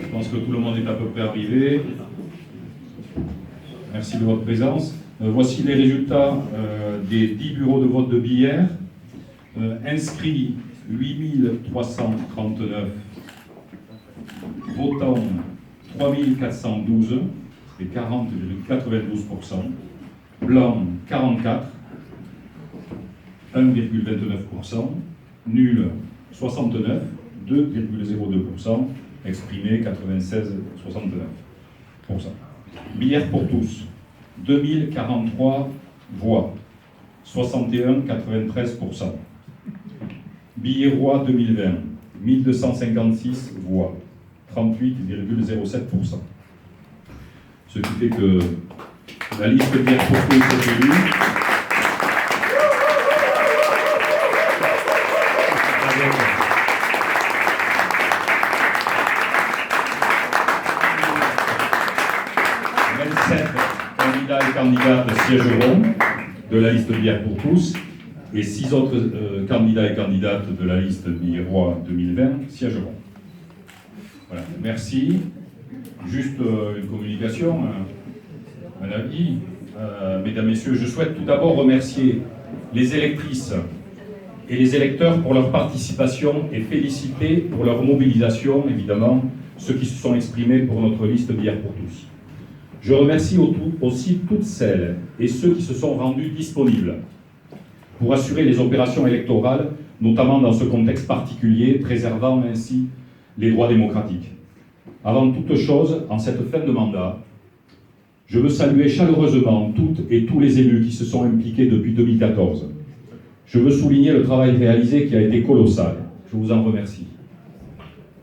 Je pense que tout le monde est à peu près arrivé. Merci de votre présence. Voici les résultats des 10 bureaux de vote de Billère. Inscrits 8339, votants 3412, c'est 40,92%, blancs 44, 1,29%, nuls 69, 2,02%, exprimés 96,69%. Billère pour tous, 2043 voix, 61,93%. Billérois 2020, 1256 voix, 38,07%. Ce qui fait que la liste Billère pour tous est élue. Candidats et candidates siégeront de la liste Billère pour tous et 6 autres candidats et candidates de la liste Billérois 2020 siégeront. Voilà, merci. Juste une communication, un avis. Mesdames, Messieurs, je souhaite tout d'abord remercier les électrices et les électeurs pour leur participation et féliciter pour leur mobilisation, évidemment, ceux qui se sont exprimés pour notre liste Billère pour tous. Je remercie aussi toutes celles et ceux qui se sont rendus disponibles pour assurer les opérations électorales, notamment dans ce contexte particulier, préservant ainsi les droits démocratiques. Avant toute chose, en cette fin de mandat, je veux saluer chaleureusement toutes et tous les élus qui se sont impliqués depuis 2014. Je veux souligner le travail réalisé qui a été colossal. Je vous en remercie.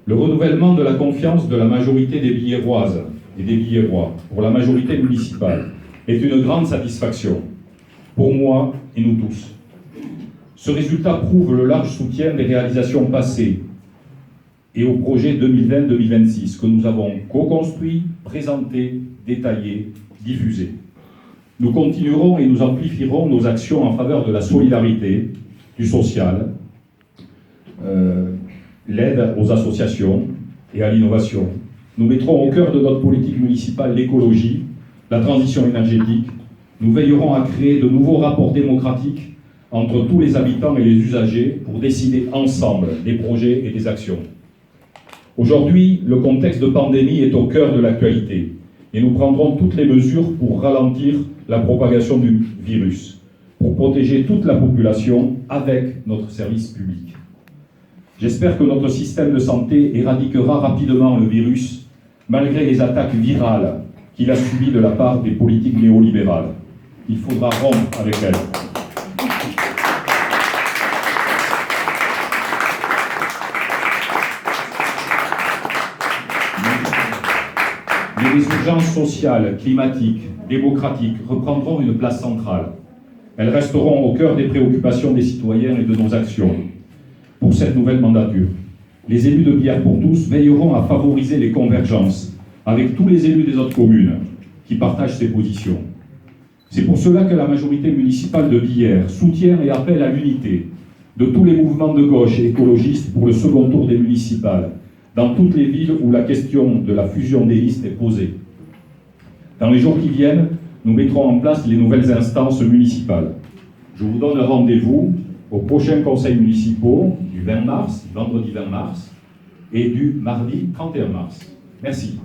Le renouvellement de la confiance de la majorité des Billéroises et des Billérois pour la majorité municipale est une grande satisfaction pour moi et nous tous. Ce résultat prouve le large soutien des réalisations passées et au projet 2020-2026 que nous avons co-construit, présenté, détaillé, diffusé. Nous continuerons et nous amplifierons nos actions en faveur de la solidarité, du social, l'aide aux associations et à l'innovation. Nous mettrons au cœur de notre politique municipale l'écologie, la transition énergétique. Nous veillerons à créer de nouveaux rapports démocratiques entre tous les habitants et les usagers pour décider ensemble des projets et des actions. Aujourd'hui, le contexte de pandémie est au cœur de l'actualité et nous prendrons toutes les mesures pour ralentir la propagation du virus, pour protéger toute la population avec notre service public. J'espère que notre système de santé éradiquera rapidement le virus malgré les attaques virales qu'il a subies de la part des politiques néolibérales. Il faudra rompre avec elles. Mais les urgences sociales, climatiques, démocratiques reprendront une place centrale. Elles resteront au cœur des préoccupations des citoyens et de nos actions. Pour cette nouvelle mandature, les élus de Billère pour tous veilleront à favoriser les convergences avec tous les élus des autres communes qui partagent ces positions. C'est pour cela que la majorité municipale de Billère soutient et appelle à l'unité de tous les mouvements de gauche et écologistes pour le second tour des municipales, dans toutes les villes où la question de la fusion des listes est posée. Dans les jours qui viennent, nous mettrons en place les nouvelles instances municipales. Je vous donne rendez-vous aux prochains conseils municipaux du 20 mars, vendredi 20 mars, et du mardi 31 mars. Merci.